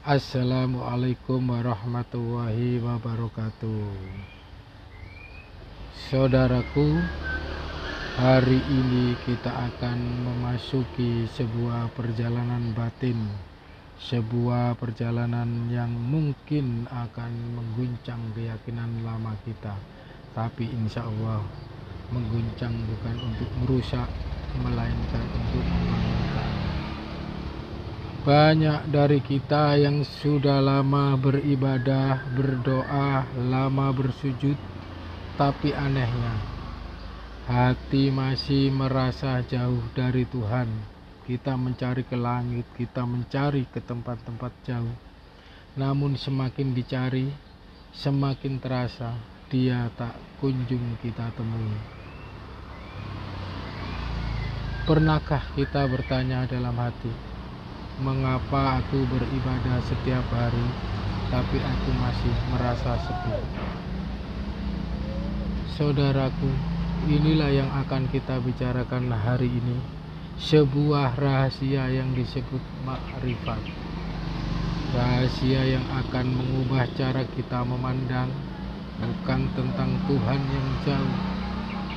Assalamualaikum warahmatullahi wabarakatuh. Saudaraku, hari ini kita akan memasuki sebuah perjalanan batin, sebuah perjalanan yang mungkin akan mengguncang keyakinan lama kita, tapi insya Allah mengguncang bukan untuk merusak, melainkan untuk membangunkan. Banyak dari kita yang sudah lama beribadah, berdoa, lama bersujud, tapi anehnya hati masih merasa jauh dari Tuhan. Kita mencari ke langit, kita mencari ke tempat-tempat jauh. Namun semakin dicari, semakin terasa Dia tak kunjung kita temui. Pernahkah kita bertanya dalam hati, mengapa aku beribadah setiap hari, tapi aku masih merasa sepi? Saudaraku, inilah yang akan kita bicarakan hari ini. Sebuah rahasia yang disebut makrifat. Rahasia yang akan mengubah cara kita memandang, bukan tentang Tuhan yang jauh,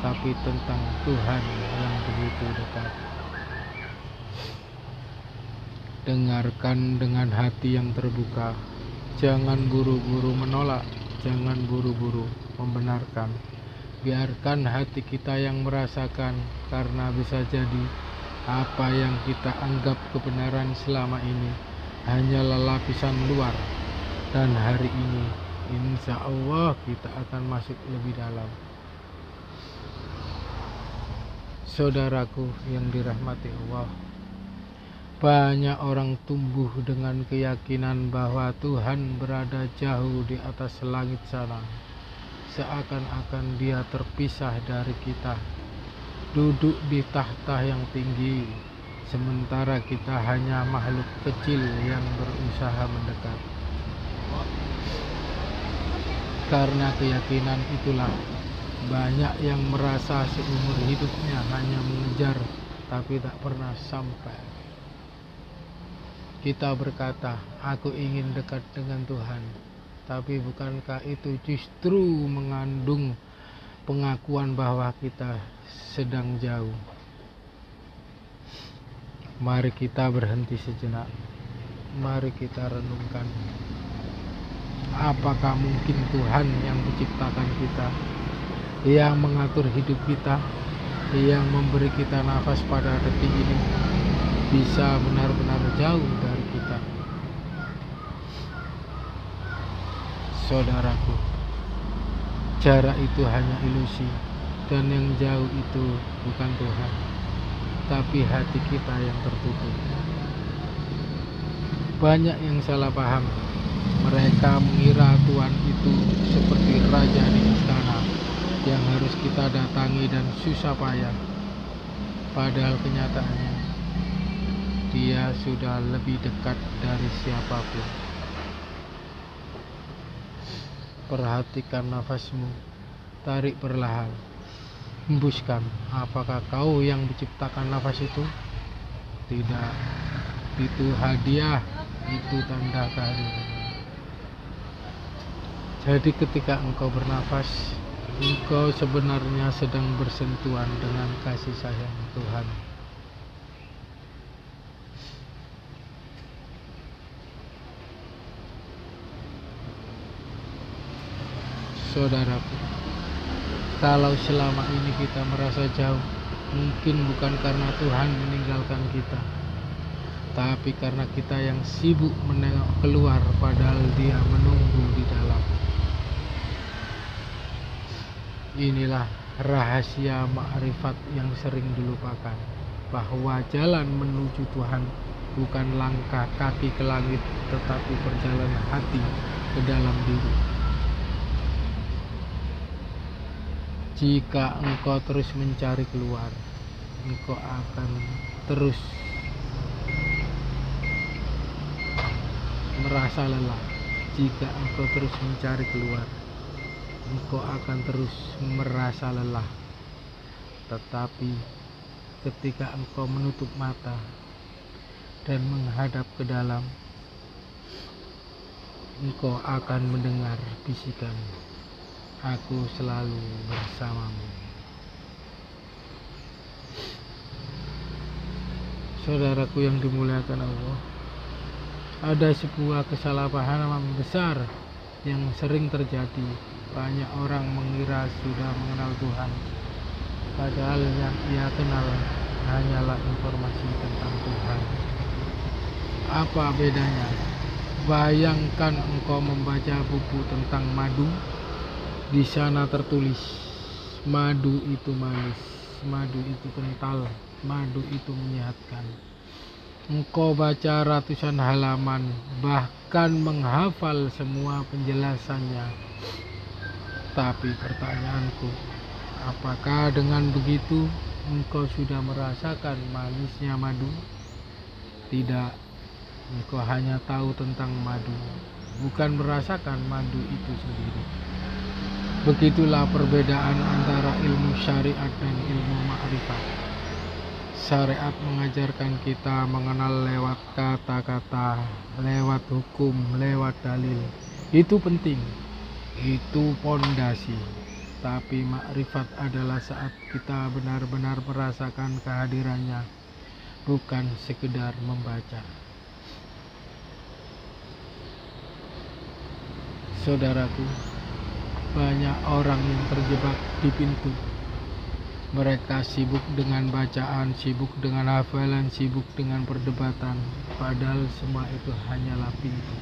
tapi tentang Tuhan yang begitu dekat. Dengarkan dengan hati yang terbuka. Jangan buru-buru menolak, jangan buru-buru membenarkan. Biarkan hati kita yang merasakan, karena bisa jadi apa yang kita anggap kebenaran selama ini hanyalah lapisan luar. Dan hari ini insya Allah kita akan masuk lebih dalam. Saudaraku yang dirahmati Allah, banyak orang tumbuh dengan keyakinan bahwa Tuhan berada jauh di atas langit sana, seakan-akan Dia terpisah dari kita, duduk di tahta yang tinggi, sementara kita hanya makhluk kecil yang berusaha mendekat. Karena keyakinan itulah, banyak yang merasa seumur hidupnya hanya mengejar, tapi tak pernah sampai. Kita berkata, aku ingin dekat dengan Tuhan, tapi bukankah itu justru mengandung pengakuan bahwa kita sedang jauh? Mari kita berhenti sejenak. Mari kita renungkan. Apakah mungkin Tuhan yang menciptakan kita, yang mengatur hidup kita, yang memberi kita nafas pada detik ini, bisa benar-benar jauh dari kita? Saudaraku, jarak itu hanya ilusi, dan yang jauh itu bukan Tuhan, tapi hati kita yang tertutup. Banyak yang salah paham. Mereka mengira Tuhan itu seperti raja di istana yang harus kita datangi dan susah payah. Padahal kenyataannya Dia sudah lebih dekat dari siapapun. Perhatikan nafasmu, tarik perlahan, hembuskan. Apakah kau yang menciptakan nafas itu? Tidak, itu hadiah, itu tanda kehadiran. Jadi ketika engkau bernafas, engkau sebenarnya sedang bersentuhan dengan kasih sayang Tuhan. Saudaraku, kalau selama ini kita merasa jauh, mungkin bukan karena Tuhan meninggalkan kita, tapi karena kita yang sibuk menengok keluar padahal Dia menunggu di dalam. Inilah rahasia makrifat yang sering dilupakan, bahwa jalan menuju Tuhan bukan langkah kaki ke langit, tetapi perjalanan hati ke dalam diri. Jika engkau terus mencari keluar, engkau akan terus merasa lelah. Jika engkau terus mencari keluar, engkau akan terus merasa lelah. Tetapi ketika engkau menutup mata dan menghadap ke dalam, engkau akan mendengar bisikan, aku selalu bersamamu. Saudaraku yang dimuliakan Allah, ada sebuah kesalahpahaman besar yang sering terjadi. Banyak orang mengira sudah mengenal Tuhan, padahal yang ia kenal hanyalah informasi tentang Tuhan. Apa bedanya? Bayangkan engkau membaca buku tentang madu. Di sana tertulis, madu itu manis, madu itu kental, madu itu menyehatkan. Engkau baca ratusan halaman, bahkan menghafal semua penjelasannya. Tapi pertanyaanku, apakah dengan begitu engkau sudah merasakan manisnya madu? Tidak, engkau hanya tahu tentang madu, bukan merasakan madu itu sendiri. Begitulah perbedaan antara ilmu syariat dan ilmu ma'rifat. Syariat mengajarkan kita mengenal lewat kata-kata, lewat hukum, lewat dalil. Itu penting, itu pondasi. Tapi makrifat adalah saat kita benar-benar merasakan kehadirannya, bukan sekedar membaca. Saudaraku, banyak orang yang terjebak di pintu. Mereka sibuk dengan bacaan, sibuk dengan hafalan, sibuk dengan perdebatan, padahal semua itu hanyalah pintu.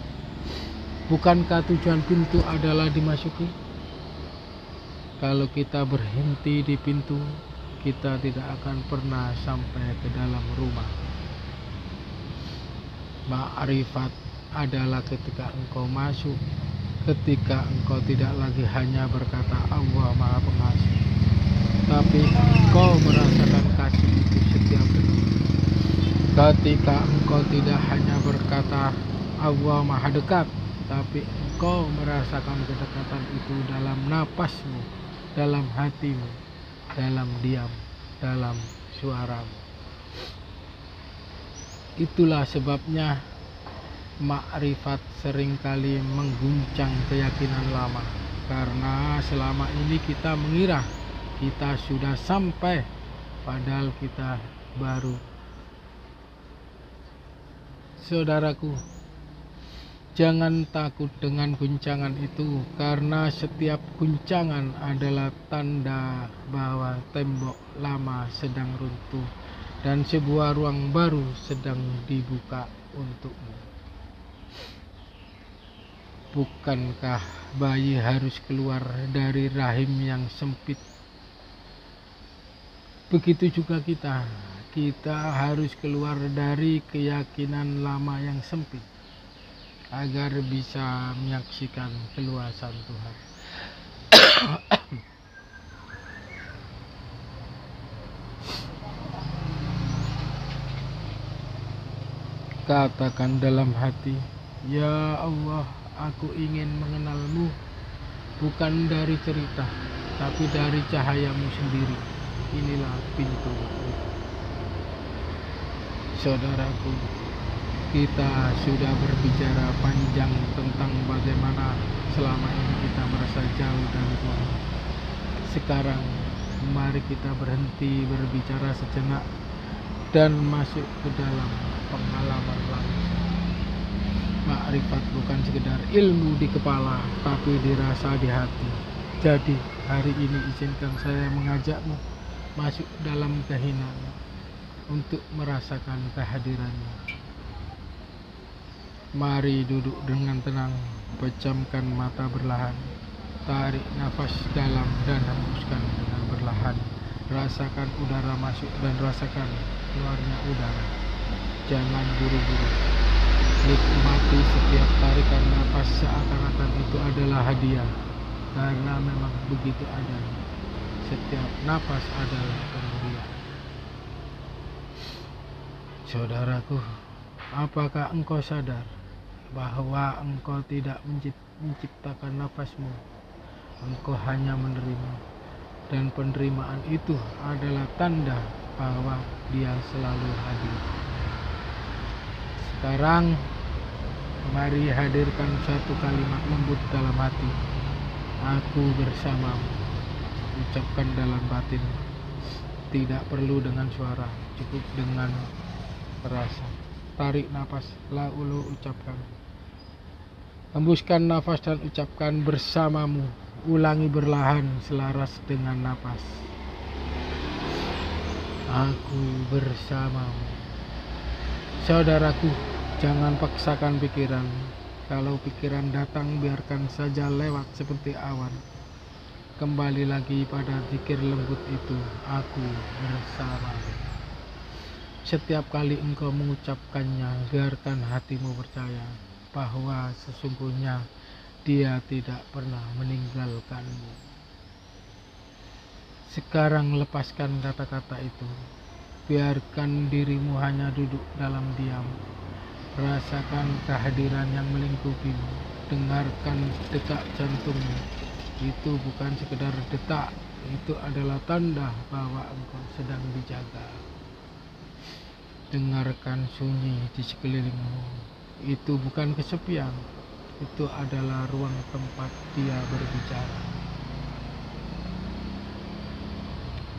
Bukankah tujuan pintu adalah dimasuki? Kalau kita berhenti di pintu, kita tidak akan pernah sampai ke dalam rumah. Ma'rifat adalah ketika engkau masuk, ketika engkau tidak lagi hanya berkata Allah Maha Pengasih, tapi engkau merasakan kasih itu setiap detik. Ketika engkau tidak hanya berkata Allah Maha Dekat, tapi engkau merasakan kedekatan itu dalam napasmu, dalam hatimu, dalam diam, dalam suaramu. Itulah sebabnya makrifat seringkali mengguncang keyakinan lama, karena selama ini kita mengira kita sudah sampai, padahal kita baru. Saudaraku, jangan takut dengan guncangan itu, karena setiap guncangan adalah tanda bahwa tembok lama sedang runtuh dan sebuah ruang baru sedang dibuka untukmu. Bukankah bayi harus keluar dari rahim yang sempit? Begitu juga kita harus keluar dari keyakinan lama yang sempit agar bisa menyaksikan keluasan Tuhan. Katakan dalam hati, ya Allah, aku ingin mengenalmu, bukan dari cerita, tapi dari cahayamu sendiri. Inilah pintu. Saudaraku, kita sudah berbicara panjang tentang bagaimana selama ini kita merasa jauh dari Tuhan. Sekarang mari kita berhenti berbicara sejenak dan masuk ke dalam pengalaman langsung. Makrifat bukan sekedar ilmu di kepala, tapi dirasa di hati. Jadi hari ini izinkan saya mengajakmu masuk dalam keheningan untuk merasakan kehadirannya. Mari duduk dengan tenang, pejamkan mata perlahan, tarik nafas dalam dan hembuskan dengan perlahan. Rasakan udara masuk dan rasakan keluarnya udara. Jangan buru-buru. Nikmati setiap tarikan nafas seakan-akan itu adalah hadiah, karena memang begitu adanya. Setiap napas adalah pemberian. Saudaraku, apakah engkau sadar bahwa engkau tidak menciptakan nafasmu? Engkau hanya menerima, dan penerimaan itu adalah tanda bahwa Dia selalu hadir. Sekarang Mari hadirkan satu kalimat lembut dalam hati. Aku bersamamu. Ucapkan dalam batin. Tidak perlu dengan suara, cukup dengan rasa. Tarik nafas, lalu ucapkan. Hembuskan nafas dan ucapkan bersamamu. Ulangi berlahan selaras dengan nafas. Aku bersamamu. Saudaraku, jangan paksakan pikiran. Kalau pikiran datang, biarkan saja lewat seperti awan. Kembali lagi pada zikir lembut itu, aku bersamamu. Setiap kali engkau mengucapkannya, biarkan hatimu percaya bahwa sesungguhnya Dia tidak pernah meninggalkanmu. Sekarang lepaskan kata-kata itu. Biarkan dirimu hanya duduk dalam diam. Rasakan kehadiran yang melingkupimu. Dengarkan detak jantungmu. Itu bukan sekedar detak, itu adalah tanda bahwa engkau sedang dijaga. Dengarkan sunyi di sekelilingmu. Itu bukan kesepian, itu adalah ruang tempat Dia berbicara.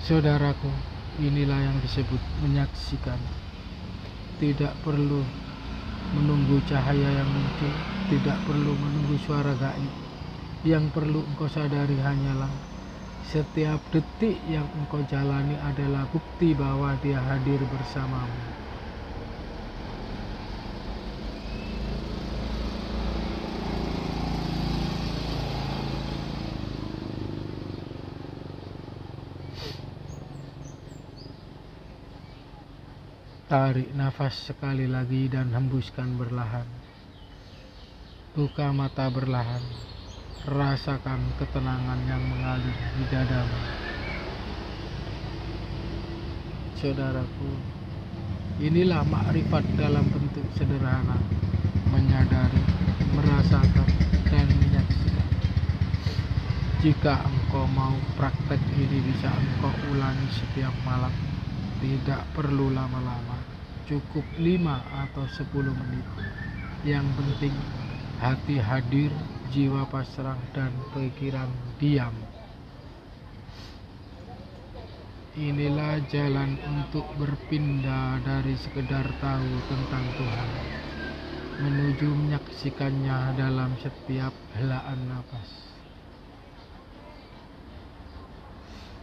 Saudaraku, inilah yang disebut menyaksikan. Tidak perlu menunggu cahaya yang muncul, tidak perlu menunggu suara gaib. Yang perlu engkau sadari hanyalah setiap detik yang engkau jalani adalah bukti bahwa Dia hadir bersamamu. Tarik nafas sekali lagi dan hembuskan berlahan. Buka mata berlahan. Rasakan ketenangan yang mengalir di dadamu. Saudaraku, inilah makrifat dalam bentuk sederhana. Menyadari, merasakan, dan menyaksikan. Jika engkau mau praktek ini, bisa engkau ulangi setiap malam. Tidak perlu lama-lama, cukup 5 atau 10 menit. Yang penting hati hadir, jiwa pasrah, dan pikiran diam. Inilah jalan untuk berpindah dari sekedar tahu tentang Tuhan, menuju menyaksikannya dalam setiap helaan nafas.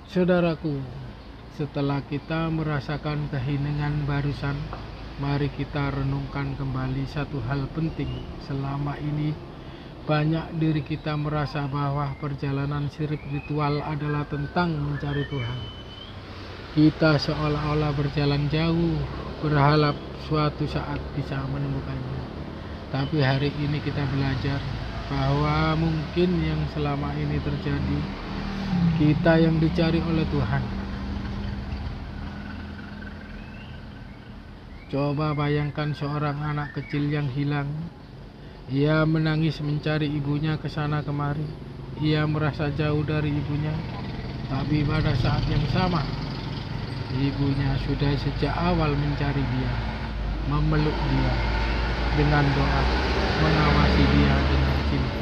Saudaraku, setelah kita merasakan keheningan barusan, mari kita renungkan kembali satu hal penting. Selama ini banyak diri kita merasa bahwa perjalanan spiritual adalah tentang mencari Tuhan. Kita seolah-olah berjalan jauh, berharap suatu saat bisa menemukannya. Tapi hari ini kita belajar bahwa mungkin yang selama ini terjadi, kita yang dicari oleh Tuhan. Coba bayangkan seorang anak kecil yang hilang. Ia menangis mencari ibunya ke sana kemari. Ia merasa jauh dari ibunya. Tapi pada saat yang sama, ibunya sudah sejak awal mencari dia, memeluk dia dengan doa, mengawasi dia dengan cinta.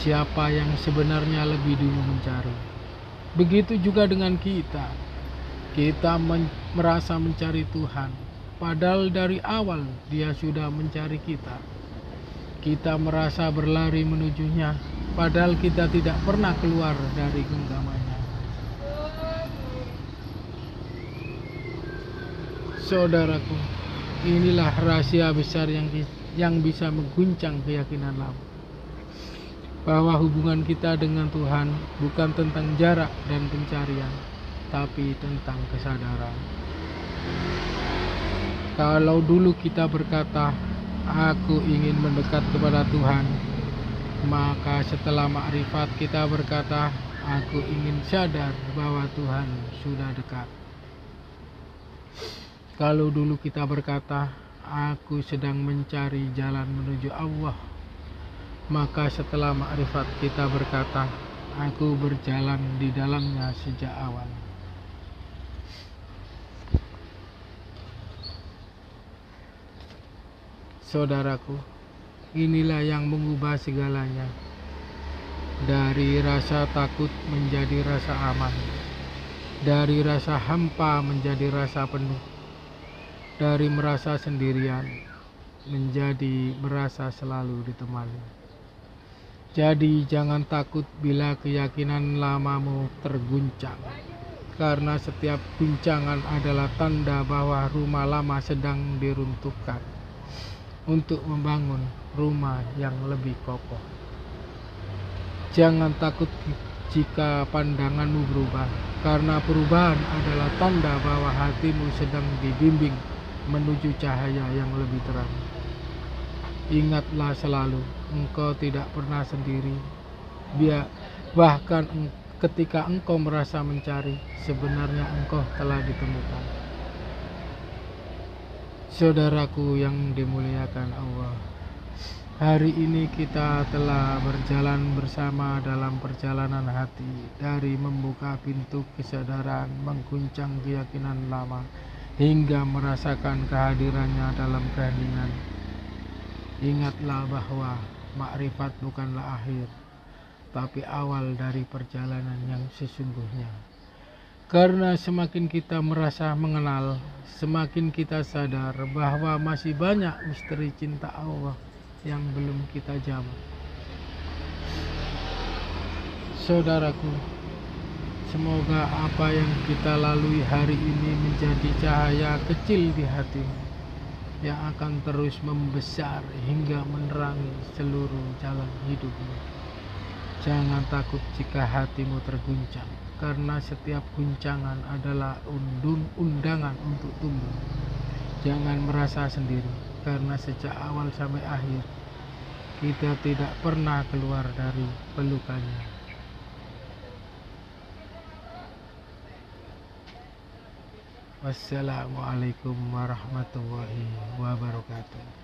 Siapa yang sebenarnya lebih dulu mencari? Begitu juga dengan kita. Kita merasa mencari Tuhan, padahal dari awal Dia sudah mencari kita. Kita merasa berlari menujunya, padahal kita tidak pernah keluar dari genggamannya. Saudaraku, inilah rahasia besar yang bisa mengguncang keyakinan lama, bahwa hubungan kita dengan Tuhan bukan tentang jarak dan pencarian, tapi tentang kesadaran. Kalau dulu kita berkata, aku ingin mendekat kepada Tuhan, maka setelah makrifat kita berkata, aku ingin sadar bahwa Tuhan sudah dekat. Kalau dulu kita berkata, aku sedang mencari jalan menuju Allah, maka setelah makrifat kita berkata, aku berjalan di dalamnya sejak awal. Saudaraku, inilah yang mengubah segalanya. Dari rasa takut menjadi rasa aman, dari rasa hampa menjadi rasa penuh, dari merasa sendirian menjadi merasa selalu ditemani. Jadi jangan takut bila keyakinan lamamu terguncang, karena setiap guncangan adalah tanda bahwa rumah lama sedang diruntuhkan untuk membangun rumah yang lebih kokoh. Jangan takut jika pandanganmu berubah, karena perubahan adalah tanda bahwa hatimu sedang dibimbing menuju cahaya yang lebih terang. Ingatlah selalu, engkau tidak pernah sendiri. Bahkan ketika engkau merasa mencari, sebenarnya engkau telah ditemukan. Saudaraku yang dimuliakan Allah, hari ini kita telah berjalan bersama dalam perjalanan hati, dari membuka pintu kesadaran, mengguncang keyakinan lama, hingga merasakan kehadirannya dalam keheningan. Ingatlah bahwa makrifat bukanlah akhir, tapi awal dari perjalanan yang sesungguhnya. Karena semakin kita merasa mengenal, semakin kita sadar bahwa masih banyak misteri cinta Allah yang belum kita jamah. Saudaraku, semoga apa yang kita lalui hari ini menjadi cahaya kecil di hatimu, yang akan terus membesar hingga menerangi seluruh jalan hidupmu. Jangan takut jika hatimu terguncang, karena setiap guncangan adalah undangan untuk tumbuh. Jangan merasa sendiri, karena sejak awal sampai akhir kita tidak pernah keluar dari pelukannya. Wassalamualaikum warahmatullahi wabarakatuh.